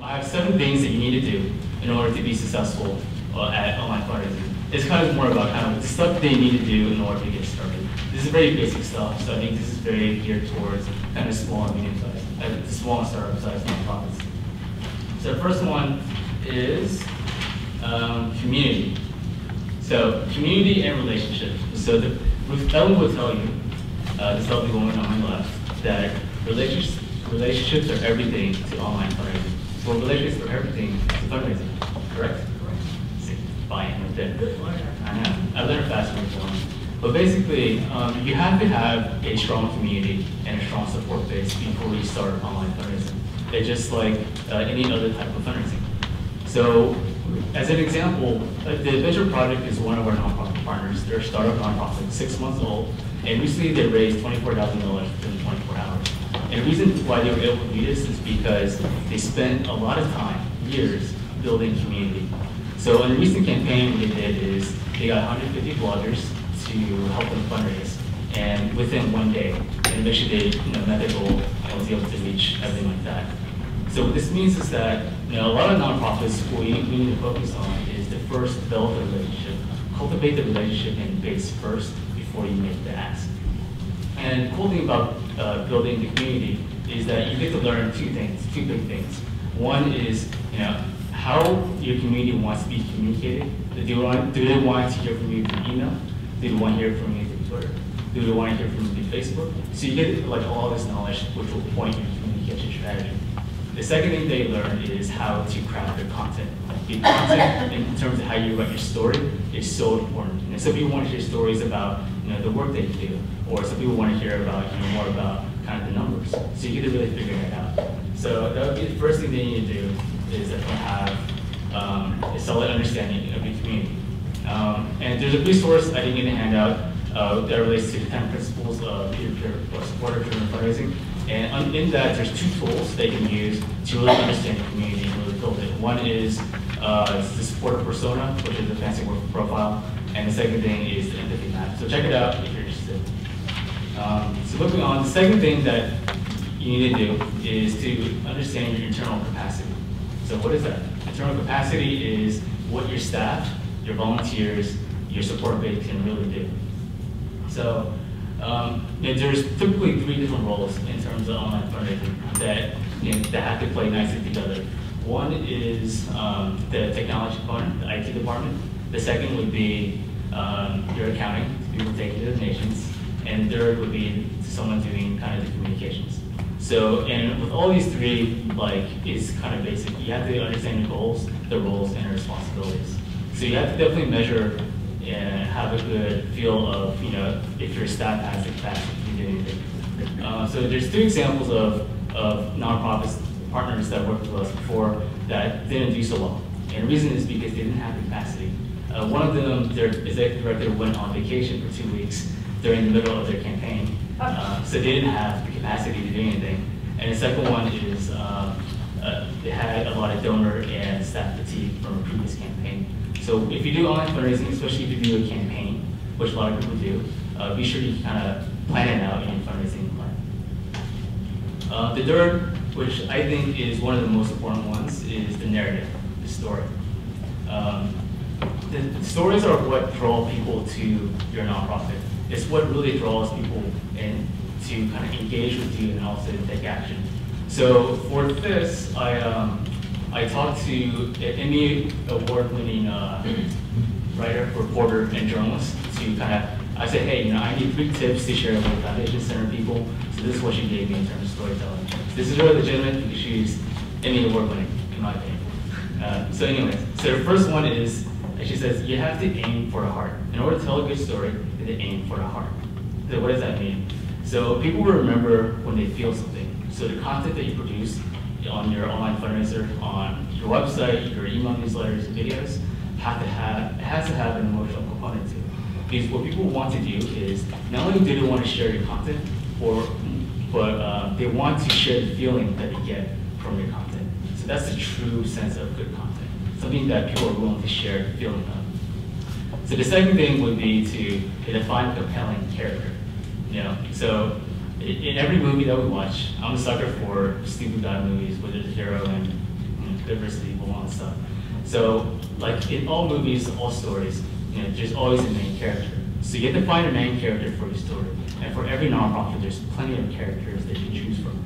I have 7 things that you need to do in order to be successful at online fundraising. It's kind of more about kind of the stuff they need to do in order to get started. This is very basic stuff, so I think this is very geared towards kind of small and medium-sized, small and startup-sized nonprofits. So the first one is community. So community and relationships. So Ruthellen will tell you, this lovely woman on my left, that relationships are everything to online fundraising. Well, relationships are everything to fundraising, correct? Buy-in with it. I know. I learned fast when I was. But basically, you have to have a strong community and a strong support base before you start online fundraising. It's just like any other type of fundraising. So, as an example, the Venture Project is one of our nonprofit partners. They're a startup nonprofit, 6 months old, and recently they raised $24,000 within 24 hours. And the reason why they were able to do this is because they spent a lot of time, years, building community. So in a recent campaign, what they did is they got 150 bloggers to help them fundraise, and within 1 day, and eventually they met their goal and was able to reach everything like that. So what this means is that a lot of nonprofits, what we need to focus on is to first develop a relationship, cultivate the relationship and base first before you make the ask. And the cool thing about building the community is that you get to learn 2 things, 2 big things. One is, how your community wants to be communicated. Do they want to hear from you through email? Do they want to hear from you through Twitter? Do they want to hear from you through Facebook? So you get like all this knowledge, which will point your communication strategy. The second thing they learn is how to craft their content. The content, in terms of how you write your story, is so important. And some people want to hear stories about the work that you do, or some people want to hear about more about kind of the numbers. So you get to really figure that out. So that would be the first thing they need to do, is definitely have a solid understanding of your community. And there's a resource I didn't get a handout that relates to the 10 principles of peer-to-peer or supporter-driven fundraising. And in that, there's 2 tools they can use to really understand the community and really build it. One is the supporter persona, which is a fancy word for profile, and the second thing is the empathy map. So check it out if you're interested. So moving on, the second thing that you need to do is to understand your internal capacity. So what is that? Internal capacity is what your staff, your volunteers, your support base can really do. So there's typically 3 different roles in terms of online fundraising that that have to play nicely together. One is the technology component, the IT department. The second would be your accounting, people taking the donations, and third would be someone doing kind of the communications. So, and with all these 3, it's kind of basic. You have to understand your goals, the roles, and the responsibilities. So you have to definitely measure and have a good feel of, if your staff has the capacity to do anything. So there's 2 examples of nonprofits partners that worked with us before that didn't do so well. And the reason is because they didn't have the capacity. One of them, their executive director went on vacation for 2 weeks during the middle of their campaign. So they didn't have the capacity to do anything. And the second one is they had a lot of donor and staff fatigue from a previous campaign. So if you do online fundraising, especially if you do a campaign, which a lot of people do, be sure you kind of plan it out in your fundraising plan. The third, which I think is one of the most important ones, is the narrative, the story. The stories are what draw people to your nonprofit. It's what really draws people in to kind of engage with you and also take action. So for this, I talked to an Emmy award-winning writer, reporter, and journalist to kind of, I said, hey, I need 3 tips to share with the Foundation Center people. So this is what she gave me in terms of storytelling. This is really legitimate because she's Emmy award-winning, in my opinion. So anyways, so the first one is, she says, you have to aim for the heart. In order to tell a good story, you have to aim for the heart. So what does that mean? So people will remember when they feel something. So the content that you produce on your online fundraiser, on your website, your email newsletters, videos, has to have an emotional component to it. Because what people want to do is, not only do they want to share your content, but they want to share the feeling that they get from your content. So that's the true sense of good content. Something that people are willing to share the feeling of. So the second thing would be to define a compelling character. So in every movie that we watch, I'm a sucker for stupid guy movies where there's a hero and diversity, belonging stuff. So, like in all movies, all stories, you know, there's always a main character. So you have to find a main character for your story. And for every nonprofit, there's plenty of characters that you choose from.